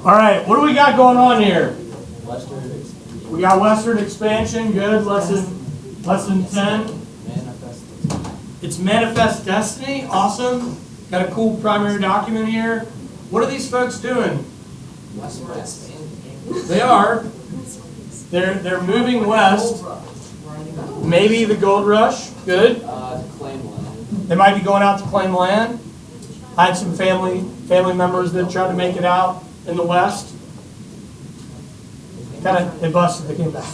All right, what do we got going on here? Westward expansion. We got westward expansion, good. Lesson 10. It's manifest destiny, awesome. Got a cool primary document here. What are these folks doing? Westward expanding. They are. They're moving west. Maybe the gold rush, good. To claim land. They might be going out to claim land. I had some family members that tried to make it out in the west. They busted. They came back.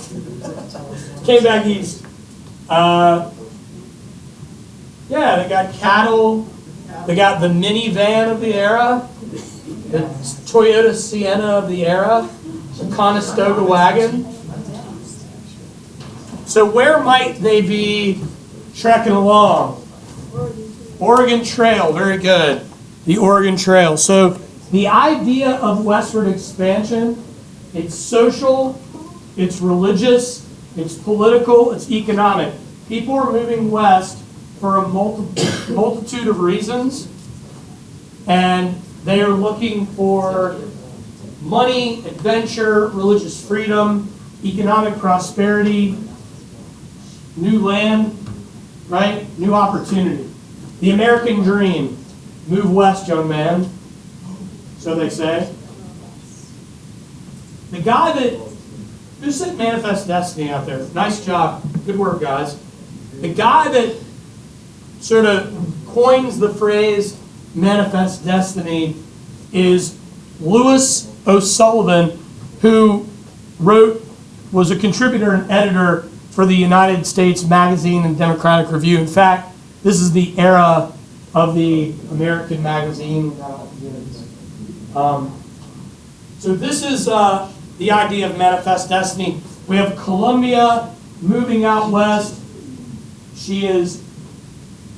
Came back east. Yeah, they got cattle. They got the minivan of the era, the Toyota Sienna of the era, the Conestoga wagon. So where might they be trekking along? Oregon Trail, very good. The Oregon Trail. So the idea of westward expansion, it's social, it's religious, it's political, it's economic. People are moving west for a multitude of reasons, and they are looking for money, adventure, religious freedom, economic prosperity, new land, right? New opportunity. The American dream. Move west, young man. So they say. The guy who said manifest destiny out there? Nice job. Good work, guys. The guy that sort of coins the phrase manifest destiny is Lewis O'Sullivan, who was a contributor and editor for the United States Magazine and Democratic Review. In fact, this is the era of the American magazine. So this is the idea of manifest destiny. We have Columbia moving out west. She is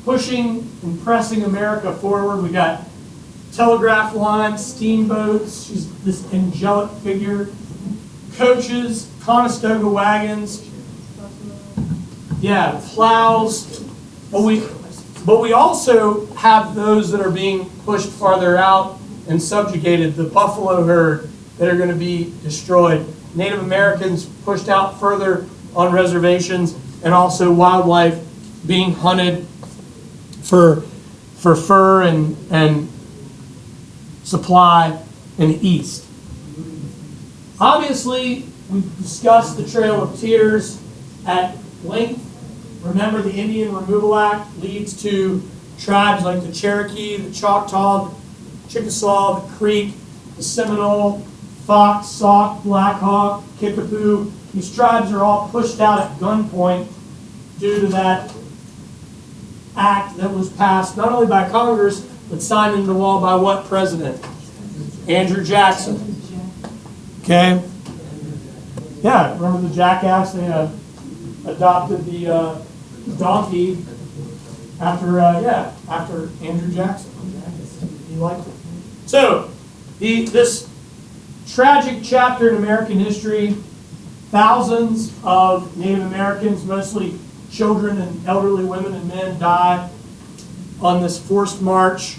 pushing and pressing America forward. We got telegraph lines, steamboats. She's this angelic figure. Coaches, Conestoga wagons. Yeah, plows. But we also have those that are being pushed farther out and subjugated. The buffalo herd that are going to be destroyed. Native Americans pushed out further on reservations, and also wildlife being hunted for fur and supply in the east. Obviously, we discussed the Trail of Tears at length. Remember, the Indian Removal Act leads to tribes like the Cherokee, the Choctaw, the Chickasaw, the Creek, the Seminole, Fox, Sauk, Black Hawk, Kickapoo. These tribes are all pushed out at gunpoint due to that act that was passed not only by Congress, but signed into law by what president? Andrew Jackson. Okay? Yeah, remember the jackass? They adopted the donkey after Andrew Jackson. He liked it. So, this tragic chapter in American history, thousands of Native Americans, mostly children and elderly women and men, die on this forced march.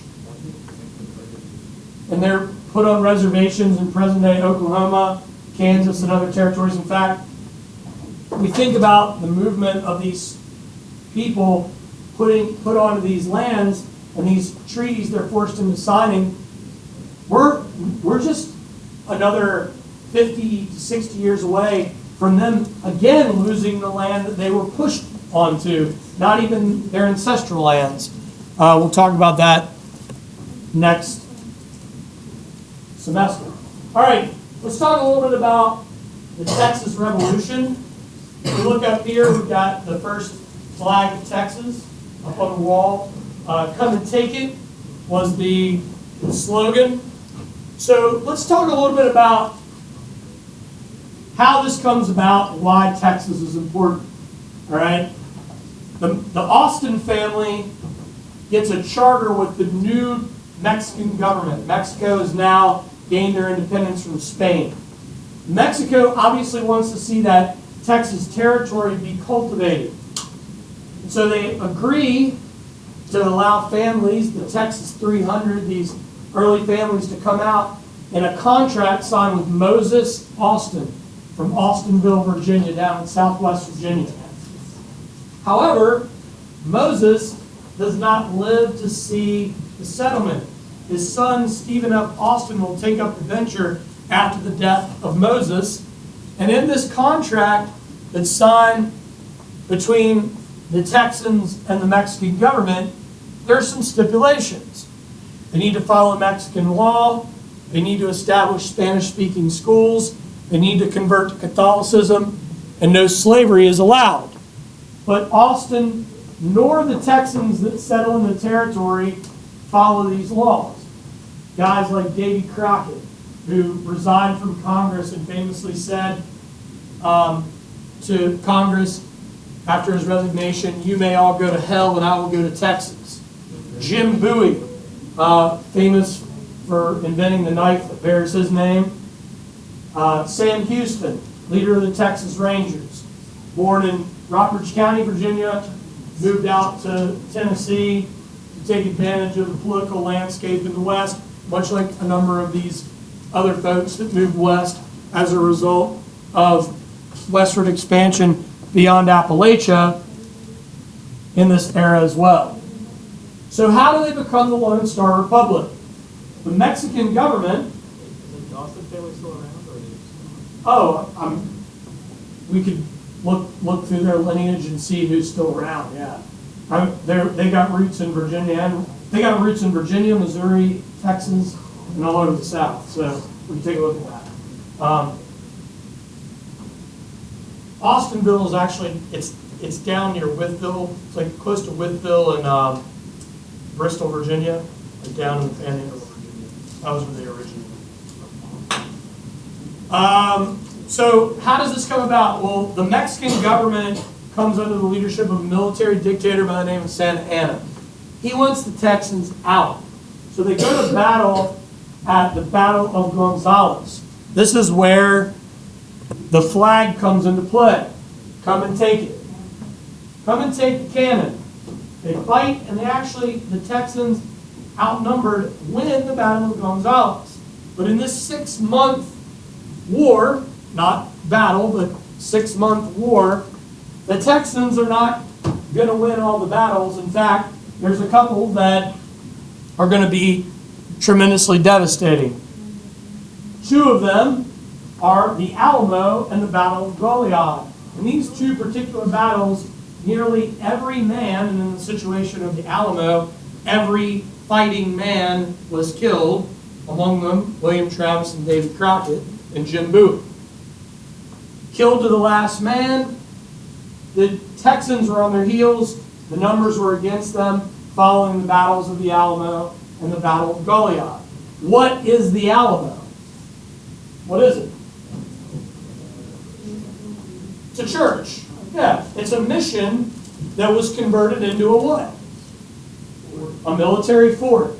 And they're put on reservations in present-day Oklahoma, Kansas, and other territories. In fact, we think about the movement of these people put onto these lands and these treaties they're forced into signing. We're just another 50 to 60 years away from them again losing the land that they were pushed onto, not even their ancestral lands. We'll talk about that next semester. All right, let's talk a little bit about the Texas Revolution. If we look up here, we've got the first flag of Texas up on the wall. Come and take it was the slogan. So let's talk a little bit about how this comes about and why Texas is important. All right? The Austin family gets a charter with the new Mexican government. Mexico has now gained their independence from Spain. Mexico obviously wants to see that Texas territory be cultivated. And so they agree to allow families, the Texas 300, these early families, to come out in a contract signed with Moses Austin from Austinville, Virginia, down in southwest Virginia. However, Moses does not live to see the settlement. His son, Stephen F. Austin, will take up the venture after the death of Moses. And in this contract that's signed between the Texans and the Mexican government, there's some stipulations. They need to follow Mexican law. They need to establish Spanish-speaking schools. They need to convert to Catholicism, and no slavery is allowed. But Austin nor the Texans that settle in the territory follow these laws. Guys like Davy Crockett, who resigned from Congress and famously said to Congress after his resignation, "You may all go to hell and I will go to Texas." Jim Bowie, famous for inventing the knife that bears his name. Sam Houston, leader of the Texas Rangers, born in Rockbridge County, Virginia, moved out to Tennessee to take advantage of the political landscape in the West, much like a number of these other folks that moved west as a result of westward expansion beyond Appalachia in this era as well. So how do they become the Lone Star Republic? The Mexican government. Is the Austin family still around, or we could look through their lineage and see who's still around. Yeah, they got roots in Virginia, and they got roots in Virginia, Missouri, Texas, and all over the South. So we can take a look at that. Austinville is actually it's down near Wytheville. It's like close to Wytheville and Bristol, Virginia, like down in the Panhandle of Virginia. That was where they originated. So how does this come about? Well, the Mexican government comes under the leadership of a military dictator by the name of Santa Anna. He wants the Texans out. So they go to battle at the Battle of Gonzales. This is where the flag comes into play. Come and take it. Come and take the cannon. They fight, and the Texans outnumbered win the Battle of Gonzales. But in this 6-month war, not battle, but 6-month war, the Texans are not going to win all the battles. In fact, there's a couple that are going to be tremendously devastating. 2 of them are the Alamo and the Battle of Goliad. In these 2 particular battles, nearly every man, and in the situation of the Alamo, every fighting man was killed, among them William Travis and David Crockett and Jim Bowie. Killed to the last man. The Texans were on their heels. The numbers were against them following the battles of the Alamo and the Battle of Goliad. What is the Alamo? What is it? It's a church. Yeah, it's a mission that was converted into a what? A military fort.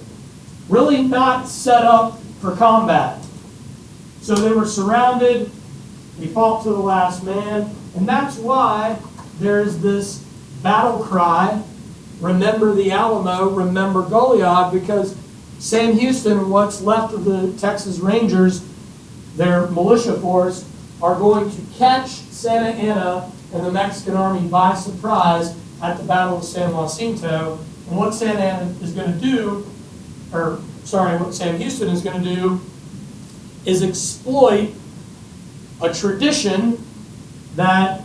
Really not set up for combat. So they were surrounded. They fought to the last man. And that's why there's this battle cry, remember the Alamo, remember Goliad, because Sam Houston and what's left of the Texas Rangers, their militia force, are going to catch Santa Anna and the Mexican army by surprise at the Battle of San Jacinto. And what Santa Anna is going to do, what Sam Houston is going to do, is exploit a tradition that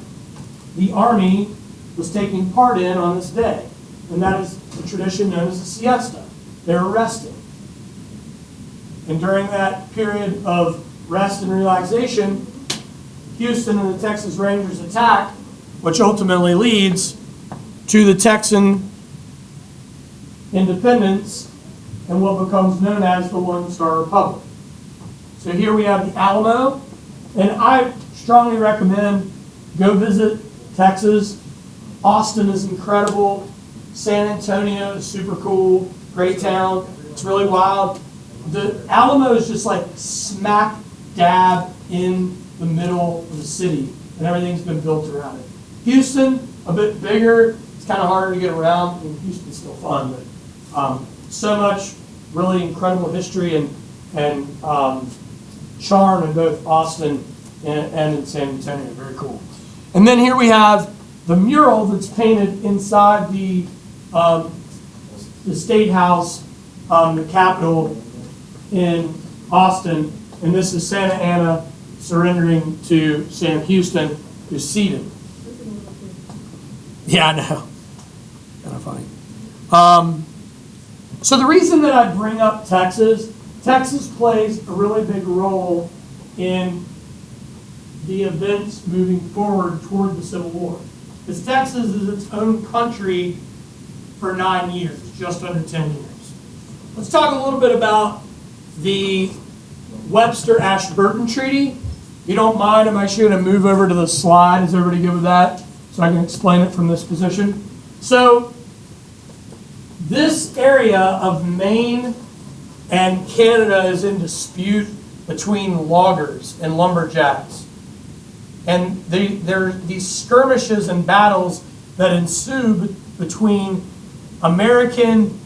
the army was taking part in on this day. And that is the tradition known as the siesta. They're resting. And during that period of rest and relaxation, Houston and the Texas Rangers attack, which ultimately leads to the Texan independence and what becomes known as the Lone Star Republic. So here we have the Alamo, and I strongly recommend go visit Texas. Austin is incredible. San Antonio is super cool, great town. It's really wild. The Alamo is just like smack dab in the middle of the city, and everything's been built around it. Houston, a bit bigger. It's kind of harder to get around. I mean, Houston's still fun, but so much really incredible history and and charm in both Austin and in San Antonio. Very cool. And then here we have the mural that's painted inside the State House, the Capitol in Austin. And this is Santa Ana surrendering to Sam Houston, who's seated. Yeah, I know. Kind of funny. So the reason that I bring up Texas plays a really big role in the events moving forward toward the Civil War. Because Texas is its own country for 9 years, just under 10 years. Let's talk a little bit about the Webster-Ashburton Treaty. If you don't mind, I'm actually going to move over to the slide. Is everybody good with that? So I can explain it from this position. So this area of Maine and Canada is in dispute between loggers and lumberjacks. And there are these skirmishes and battles that ensue between American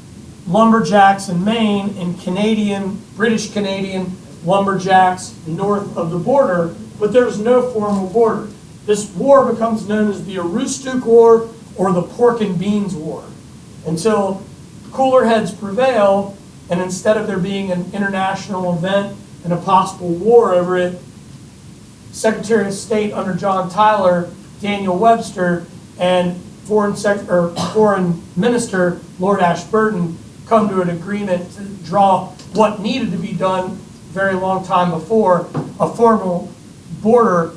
lumberjacks in Maine and British Canadian lumberjacks north of the border, but there's no formal border. This war becomes known as the Aroostook War or the Pork and Beans War until cooler heads prevail, and instead of there being an international event and a possible war over it, Secretary of State under John Tyler, Daniel Webster, and Foreign Minister Lord Ashburton come to an agreement to draw what needed to be done very long time before, a formal border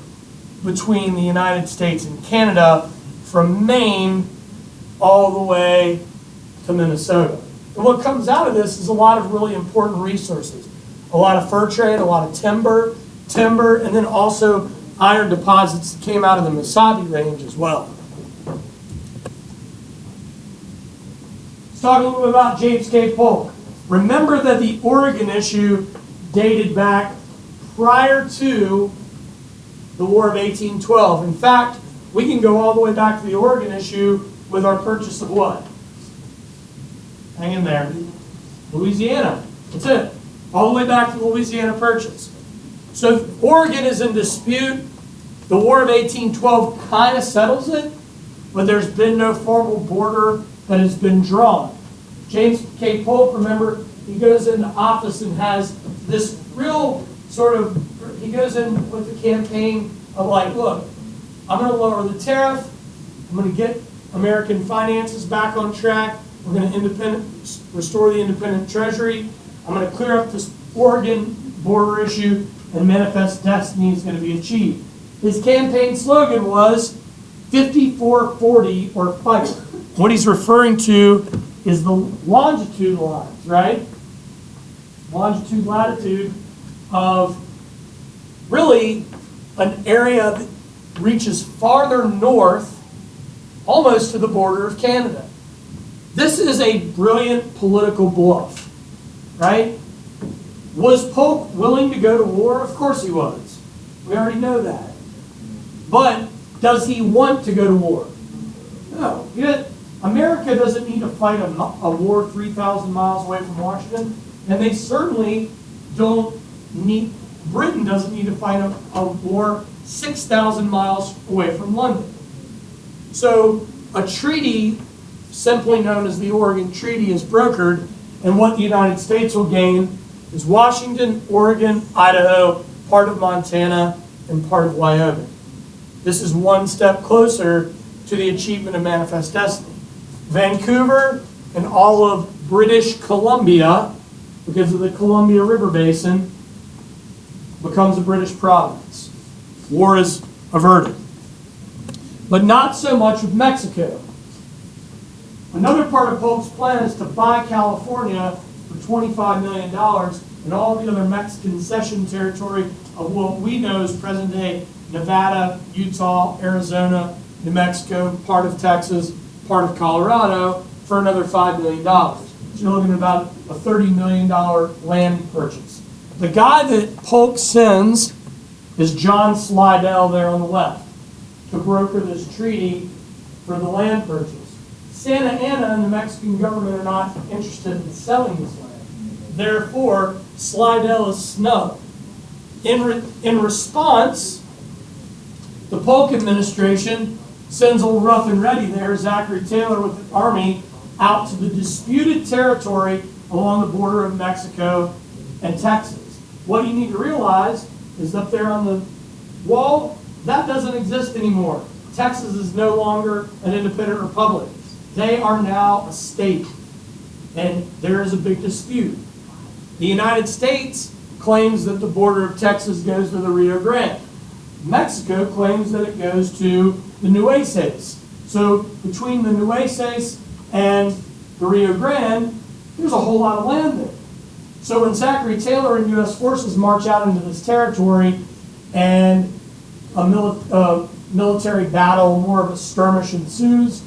between the United States and Canada from Maine all the way to Minnesota. And what comes out of this is a lot of really important resources. A lot of fur trade, a lot of timber, and then also iron deposits that came out of the Mesabi Range as well. Let's talk a little bit about James K. Polk. Remember that the Oregon issue dated back prior to the War of 1812. In fact, we can go all the way back to the Oregon issue with our purchase of what? Hang in there. Louisiana. That's it. All the way back to the Louisiana Purchase. So Oregon is in dispute. The War of 1812 kind of settles it, but there's been no formal border that has been drawn. James K. Polk, remember, he goes into office and has this real sort of, he goes in with the campaign of like, look, I'm going to lower the tariff. I'm going to get American finances back on track. We're going to restore the independent treasury. I'm going to clear up this Oregon border issue, and manifest destiny is going to be achieved. His campaign slogan was 5440 or fight. What he's referring to is the longitude lines, right? Longitude, latitude of really an area that reaches farther north, almost to the border of Canada. This is a brilliant political bluff, right? Was Polk willing to go to war? Of course he was. We already know that. But does he want to go to war? No. America doesn't need to fight a war 3,000 miles away from Washington, and they certainly don't need, Britain doesn't need to fight a war 6,000 miles away from London. So a treaty, simply known as the Oregon Treaty, is brokered, and what the United States will gain is Washington, Oregon, Idaho, part of Montana, and part of Wyoming. This is one step closer to the achievement of manifest destiny. Vancouver and all of British Columbia, because of the Columbia River Basin, becomes a British province. War is averted. But not so much with Mexico. Another part of Polk's plan is to buy California for $25 million and all the other Mexican cession territory of what we know as present-day Nevada, Utah, Arizona, New Mexico, part of Texas, part of Colorado, for another $5 million. So you're looking at about a $30 million land purchase. The guy that Polk sends is John Slidell there on the left to broker this treaty for the land purchase. Santa Ana and the Mexican government are not interested in selling this land. Therefore, Slidell is snubbed. In response, the Polk administration sends old rough and ready there, Zachary Taylor, with the army out to the disputed territory along the border of Mexico and Texas. What you need to realize is up there on the wall, that doesn't exist anymore. Texas is no longer an independent republic. They are now a state, and there is a big dispute. The United States claims that the border of Texas goes to the Rio Grande. Mexico claims that it goes to the Nueces. So between the Nueces and the Rio Grande, there's a whole lot of land there. So when Zachary Taylor and U.S. forces march out into this territory and a military battle, more of a skirmish ensues,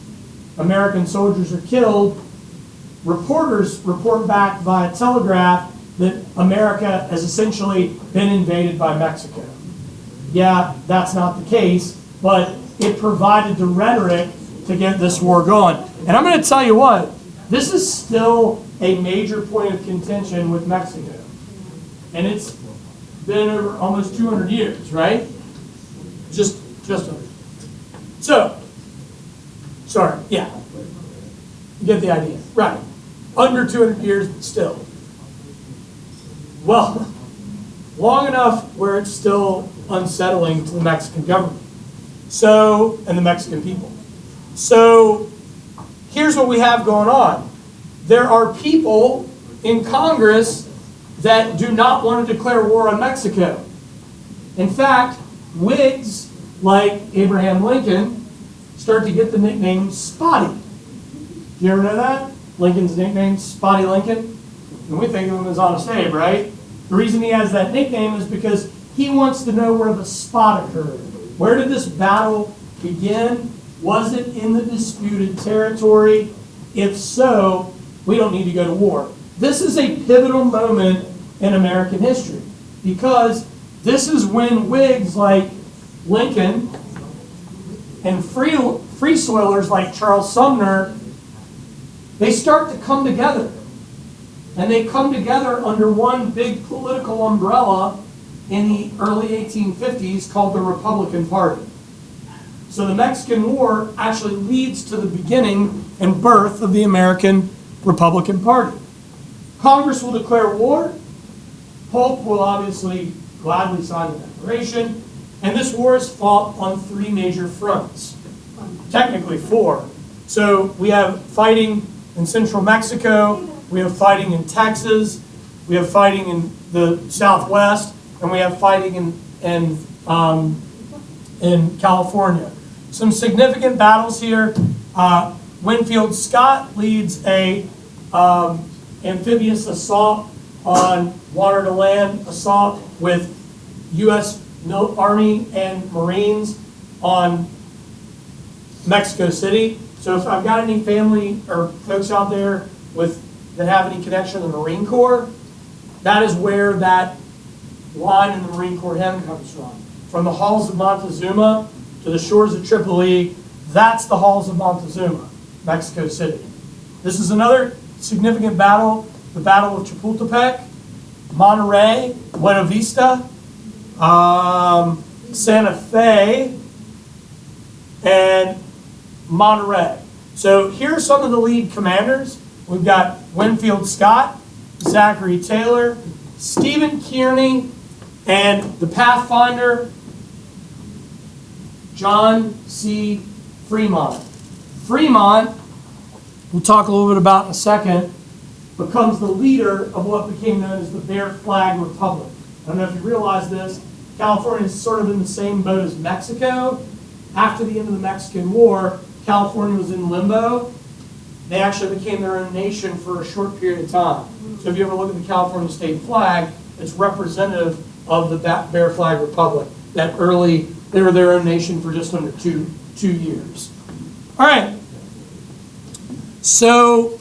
American soldiers are killed, reporters report back via telegraph that America has essentially been invaded by Mexico. Yeah, that's not the case, but it provided the rhetoric to get this war going. And I'm going to tell you what, this is still a major point of contention with Mexico. And it's been over almost 200 years, right? Just over. So, sorry, yeah. You get the idea. Right. Under 200 years, but still. Well, long enough where it's still unsettling to the Mexican government. So, and the Mexican people. So, here's what we have going on. There are people in Congress that do not want to declare war on Mexico. In fact, Whigs like Abraham Lincoln start to get the nickname Spotty. Do you ever know that? Lincoln's nickname, Spotty Lincoln? And we think of him as Honest Abe, right? The reason he has that nickname is because he wants to know where the spot occurred. Where did this battle begin? Was it in the disputed territory? If so, we don't need to go to war. This is a pivotal moment in American history because this is when Whigs like Lincoln and free soilers like Charles Sumner, they start to come together. And they come together under one big political umbrella in the early 1850s called the Republican Party. So the Mexican War actually leads to the beginning and birth of the American Republican Party. Congress will declare war. Polk will obviously gladly sign the declaration. And this war is fought on three major fronts. Technically four. So we have fighting in central Mexico, we have fighting in Texas, we have fighting in the Southwest, and we have fighting in California. Some significant battles here. Winfield Scott leads a amphibious assault on water-to-land assault with U.S. Army and Marines on Mexico City. So if I've got any family or folks out there that have any connection to the Marine Corps, that is where that line in the Marine Corps hymn comes from. From the halls of Montezuma to the shores of Tripoli, that's the halls of Montezuma, Mexico City. This is another significant battle, the Battle of Chapultepec, Monterrey, Buena Vista, Santa Fe, and Monterey. So here are some of the lead commanders. We've got Winfield Scott, Zachary Taylor, Stephen Kearny, and the Pathfinder, John C. Fremont. Fremont, we'll talk a little bit about in a second, becomes the leader of what became known as the Bear Flag Republic. I don't know if you realize this, California is sort of in the same boat as Mexico. After the end of the Mexican War, California was in limbo. They actually became their own nation for a short period of time. So if you ever look at the California state flag, it's representative of the Bear Flag Republic. That early, they were their own nation for just under two years. All right. So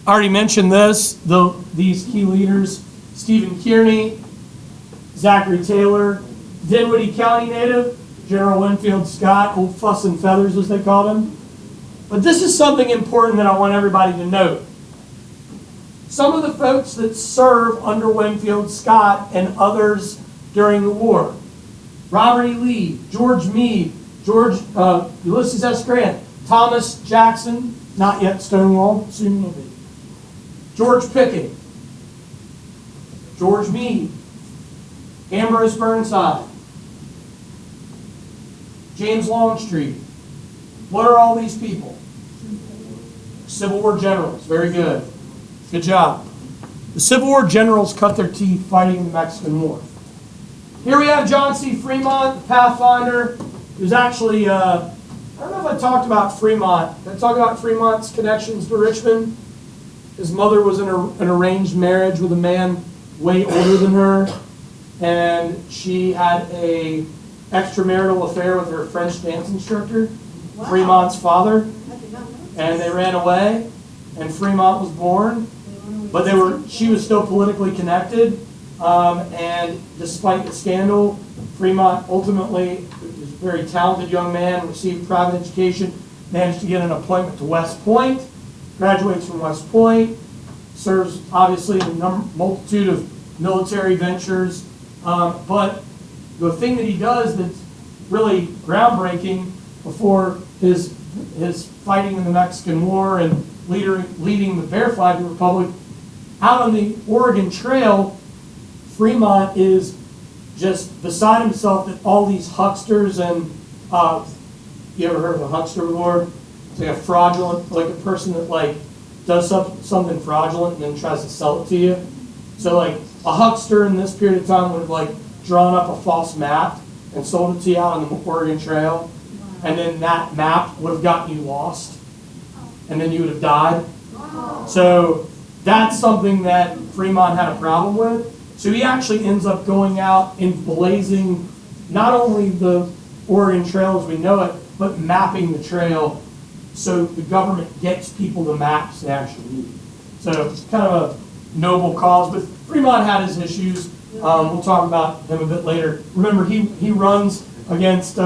I already mentioned this, these key leaders, Stephen Kearny, Zachary Taylor, Dinwiddie County native, General Winfield Scott, old Fuss and Feathers as they called him. But this is something important that I want everybody to note. some of the folks that serve under Winfield Scott and others during the war. Robert E. Lee, George Meade, Ulysses S. Grant, Thomas Jackson, not yet Stonewall, soon will be. George Pickett, George Meade, Ambrose Burnside, James Longstreet. What are all these people? Civil War generals. Very good. Good job. The Civil War generals cut their teeth fighting the Mexican War. Here we have John C. Fremont, the Pathfinder. He was actually, I don't know if I talked about Fremont. Did I talk about Fremont's connections to Richmond? His mother was in an arranged marriage with a man way older than her, and she had a extramarital affair with her French dance instructor, wow. Fremont's father, and they ran away, and Fremont was born, but she was still politically connected, and despite the scandal, Fremont ultimately was a very talented young man, received private education, managed to get an appointment to West Point, graduates from West Point, serves obviously in a multitude of military ventures, but the thing that he does that's really groundbreaking before his fighting in the Mexican War and leading the Bear Flag Republic, out on the Oregon Trail, Fremont is just beside himself that all these hucksters and, you ever heard of a huckster before? It's like a fraudulent, like a person that like does something fraudulent and then tries to sell it to you. So like a huckster in this period of time would have like drawn up a false map and sold it to you out on the Oregon Trail, and then that map would have gotten you lost, and then you would have died. So that's something that Fremont had a problem with. So he actually ends up going out and blazing not only the Oregon Trail as we know it, but mapping the trail so the government gets people the maps they actually need. So it's kind of a noble cause, but Fremont had his issues. We'll talk about him a bit later. Remember, he runs against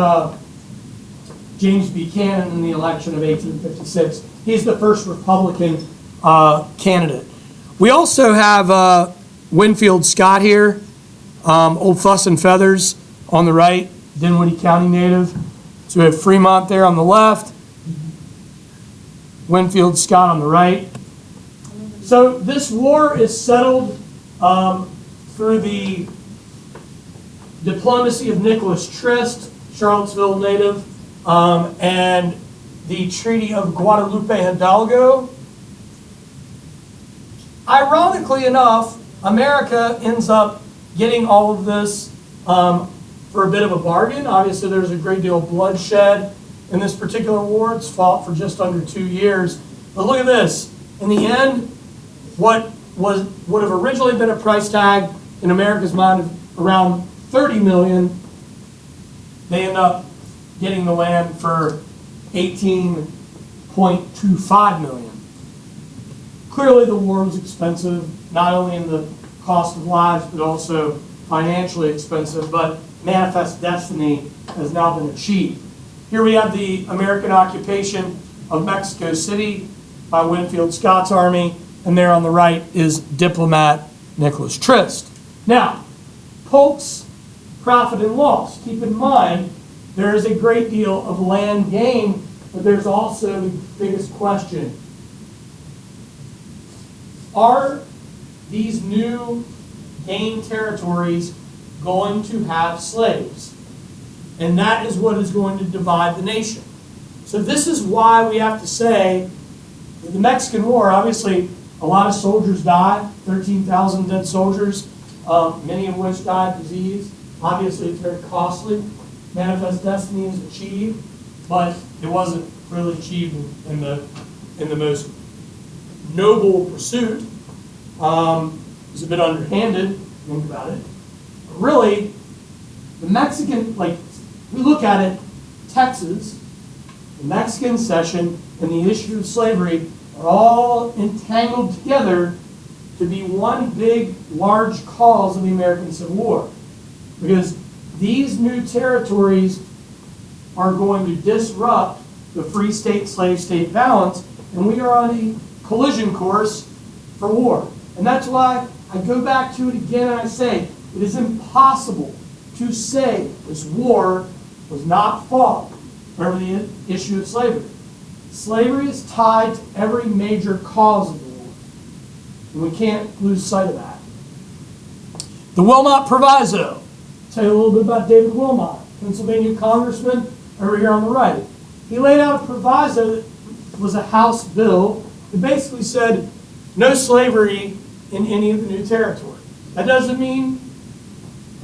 James Buchanan in the election of 1856. He's the first Republican candidate. We also have Winfield Scott here, Old Fuss and Feathers on the right, Dinwiddie County native. So we have Fremont there on the left, Winfield Scott on the right. So this war is settled through the diplomacy of Nicholas Trist, Charlottesville native, and the Treaty of Guadalupe Hidalgo. Ironically enough, America ends up getting all of this for a bit of a bargain. Obviously, there's a great deal of bloodshed in this particular war. It's fought for just under 2 years. But look at this. In the end, what would have originally been a price tag in America's mind of around $30 million, they end up getting the land for $18.25 million. Clearly the war was expensive, not only in the cost of lives, but also financially expensive, but manifest destiny has now been achieved. Here we have the American occupation of Mexico City by Winfield Scott's army, and there on the right is diplomat Nicholas Trist. Now, Polk's profit and loss. Keep in mind, there is a great deal of land gain, but there's also the biggest question. Are these new gained territories going to have slaves? And that is what is going to divide the nation. So this is why we have to say that the Mexican War, obviously, a lot of soldiers died, 13,000 dead soldiers, many of which died of disease. Obviously, it's very costly. Manifest destiny is achieved, but it wasn't really achieved in the most noble pursuit. It was a bit underhanded, think about it. But really, the Mexican, like, we look at it, Texas, the Mexican cession, and the issue of slavery are all entangled together to be one big, large cause of the American Civil War. Because these new territories are going to disrupt the free state, slave state balance, and we are on a collision course for war. And that's why I go back to it again and I say, it is impossible to say this war was not fought over the issue of slavery. Slavery is tied to every major cause of the war. And we can't lose sight of that. The Wilmot Proviso. I'll tell you a little bit about David Wilmot, Pennsylvania congressman over here on the right. He laid out a proviso that was a House bill that basically said no slavery in any of the new territory. That doesn't mean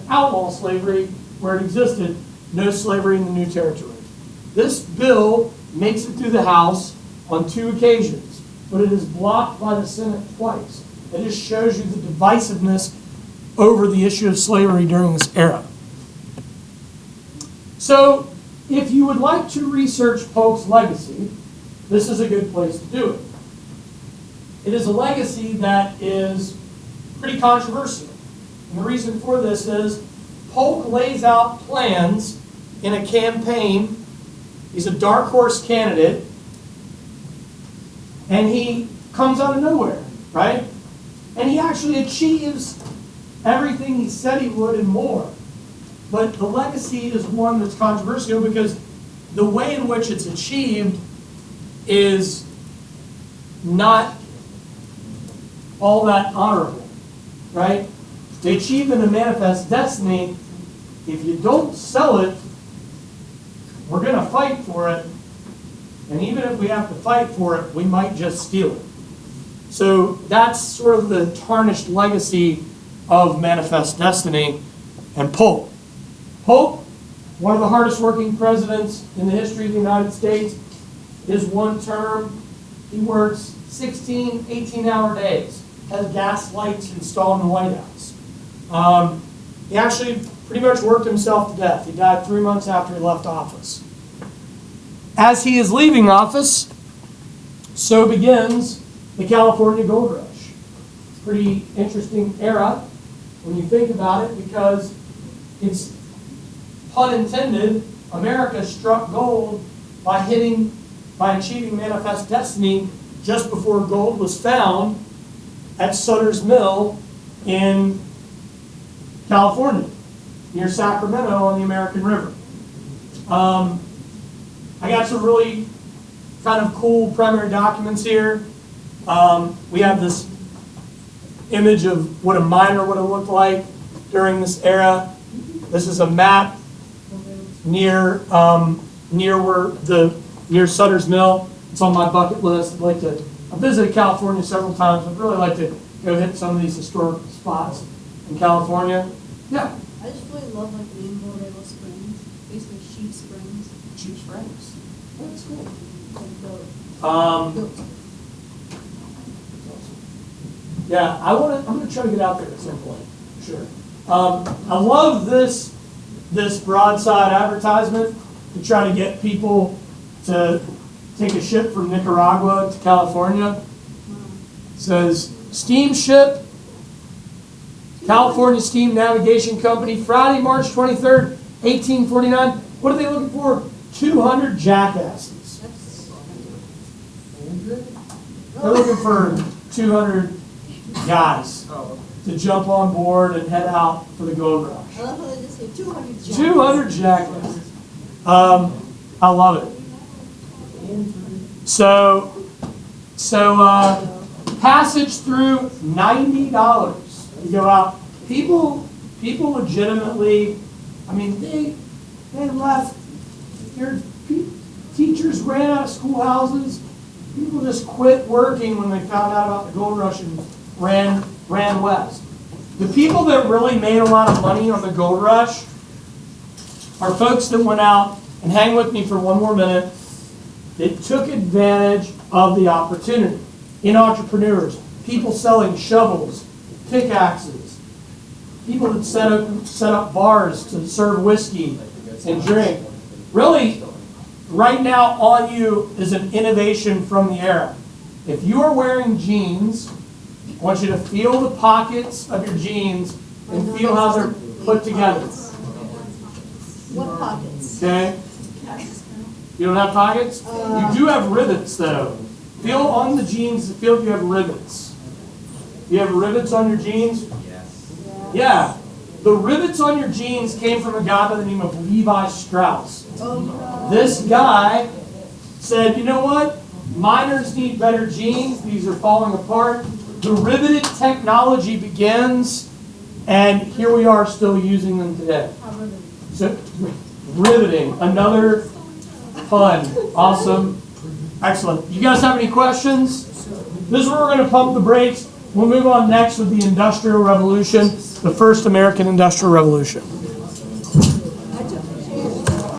outlaw slavery where it existed, no slavery in the new territory. This bill makes it through the House on 2 occasions, but it is blocked by the Senate twice. It just shows you the divisiveness over the issue of slavery during this era. So, if you would like to research Polk's legacy, this is a good place to do it. It is a legacy that is pretty controversial. And the reason for this is Polk lays out plans in a campaign. He's a dark horse candidate, and he comes out of nowhere, right? And he actually achieves everything he said he would and more. But the legacy is one that's controversial because the way in which it's achieved is not all that honorable, right? They achieve in the manifest destiny. If you don't sell it, we're going to fight for it. And even if we have to fight for it, we might just steal it. So that's sort of the tarnished legacy of Manifest Destiny and Polk. Polk, one of the hardest working presidents in the history of the United States, his one term, he works 16, 18-hour days, has gas lights installed in the White House. He actually pretty much worked himself to death. He died 3 months after he left office. As he is leaving office, so begins the California Gold Rush. Pretty interesting era when you think about it, because it's, pun intended, America struck gold by achieving Manifest Destiny just before gold was found at Sutter's Mill in California, near Sacramento on the American River. I got some really kind of cool primary documents here. We have this image of what a miner would have looked like during this era. This is a map near near Sutter's Mill. It's on my bucket list. I've visited California several times. I'd really like to go hit some of these historic spots in California. Yeah. I just really love like Rainbow Springs, basically Sheep Springs. Sheep Springs. That's cool. Like the Yeah, I'm gonna try to get out there at some point. Sure. I love this broadside advertisement to try to get people to take a ship from Nicaragua to California. It says steamship, California Steam Navigation Company, Friday, March 23rd, 1849. What are they looking for? 200 jackasses. They're looking for 200 guys to jump on board and head out for the gold rush. I love how they just say 200 jackasses. 200 jackasses. I love it. So passage through $90 to go out. People legitimately, I mean, they left. Teachers ran out of schoolhouses. People just quit working when they found out about the gold rush and ran west. The people that really made a lot of money on the gold rush are folks that went out, and hang with me for one more minute, that took advantage of the opportunity. In entrepreneurs, people selling shovels, pickaxes, people that set up bars to serve whiskey and drink. Really, right now on you is an innovation from the era. If you are wearing jeans, I want you to feel the pockets of your jeans and feel how they're put together. What pockets? Okay? You don't have pockets? You do have rivets, though. Feel on the jeans, feel if you have rivets. You have rivets on your jeans? Yes. Yeah. The rivets on your jeans came from a guy by the name of Levi Strauss. This guy said, you know what? Miners need better jeans. These are falling apart. The riveted technology begins, and here we are still using them today. So, riveting. Another fun. Awesome. Excellent. You guys have any questions? This is where we're going to pump the brakes. We'll move on next with the Industrial Revolution, the first American Industrial Revolution.